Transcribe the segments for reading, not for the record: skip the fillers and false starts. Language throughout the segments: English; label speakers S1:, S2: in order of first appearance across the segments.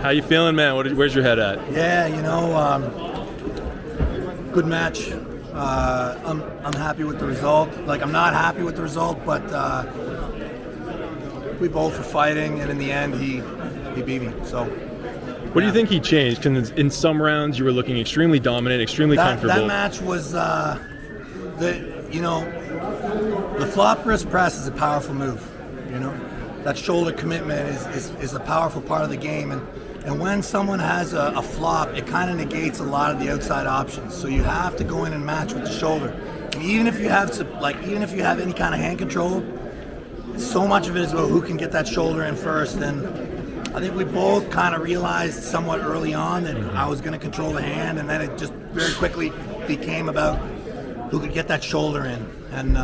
S1: How you feeling, man? Where's your head at?
S2: Yeah, good match. I'm happy with the result. Like, I'm not happy with the result, but we both were fighting, and in the end, he beat me. So.
S1: What do you think he changed? Because in some rounds you were looking extremely dominant, extremely comfortable.
S2: That match was the flop wrist press is a powerful move. That shoulder commitment is a powerful part of the game, and when someone has a flop, it kind of negates a lot of the outside options. So you have to go in and match with the shoulder. And even if you have any kind of hand control, so much of it is about who can get that shoulder in first. And I think we both kind of realized somewhat early on that I was going to control the hand, and then it just very quickly became about who could get that shoulder in. And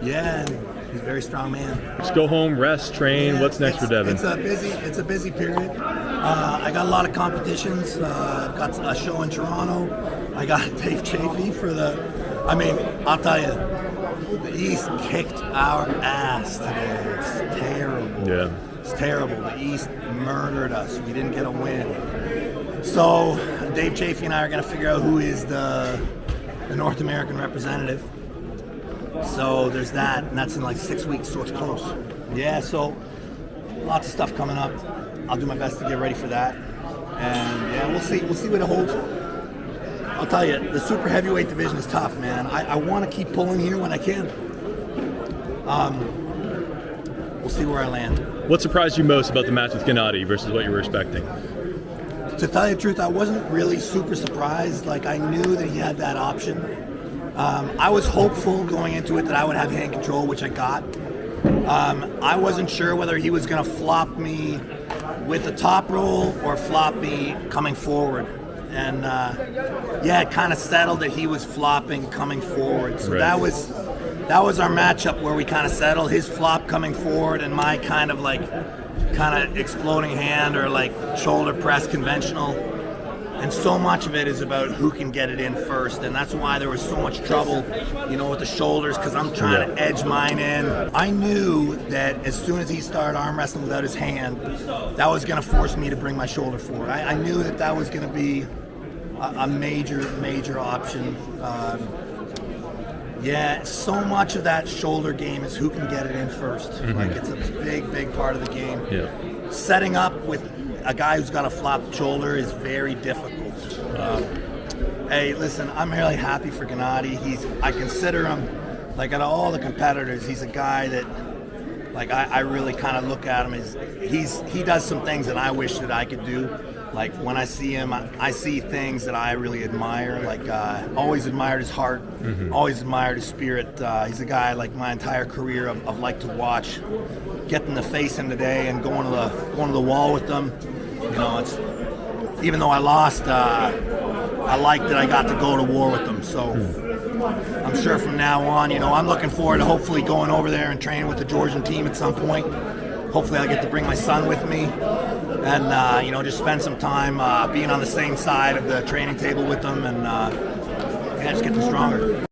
S2: and he's a very strong man.
S1: Just go home, rest, train. What's next for Devon?
S2: It's a busy period. I got a lot of competitions. I've got a show in Toronto. I got Dave Chafee for I'll tell you, the East kicked our ass today. It's terrible.
S1: Yeah.
S2: It's terrible. The East murdered us. We didn't get a win. So Dave Chafee and I are going to figure out who is the North American representative. So there's that, and that's in like 6 weeks, so it's close. Yeah, so lots of stuff coming up. I'll do my best to get ready for that. And yeah, we'll see what it holds. I'll tell you, the super heavyweight division is tough, man. I want to keep pulling here when I can. We'll see where I land.
S1: What surprised you most about the match with Gennady versus what you were expecting?
S2: To tell you the truth, I wasn't really super surprised. Like, I knew that he had that option. I was hopeful going into it that I would have hand control, which I got. I wasn't sure whether he was going to flop me with a top roll or flop me coming forward. And it kind of settled that he was flopping coming forward. So that was our matchup where we kind of settled, his flop coming forward and my kind of exploding hand or like shoulder press conventional. And so much of it is about who can get it in first, and that's why there was so much trouble, with the shoulders, because I'm trying to edge mine in. I knew that as soon as he started arm wrestling without his hand, that was going to force me to bring my shoulder forward. I knew that was going to be a major option. So much of that shoulder game is who can get it in first. Mm-hmm. Like, it's a big part of the game. Yeah. Setting up with a guy who's got a flop shoulder is very difficult. Hey, listen, I'm really happy for Gennady. I consider him, like, out of all the competitors, he's a guy that, like, I really kind of look at him as he does some things that I wish that I could do. Like, when I see him, I see things that I really admire. Like, always admired his heart, always admired his spirit. He's a guy, like, my entire career I've liked to watch, getting to face him today and going to the wall with them. It's, even though I lost, I like that I got to go to war with them. So I'm sure from now on, I'm looking forward to hopefully going over there and training with the Georgian team at some point. Hopefully I get to bring my son with me and, just spend some time being on the same side of the training table with them and just get them stronger.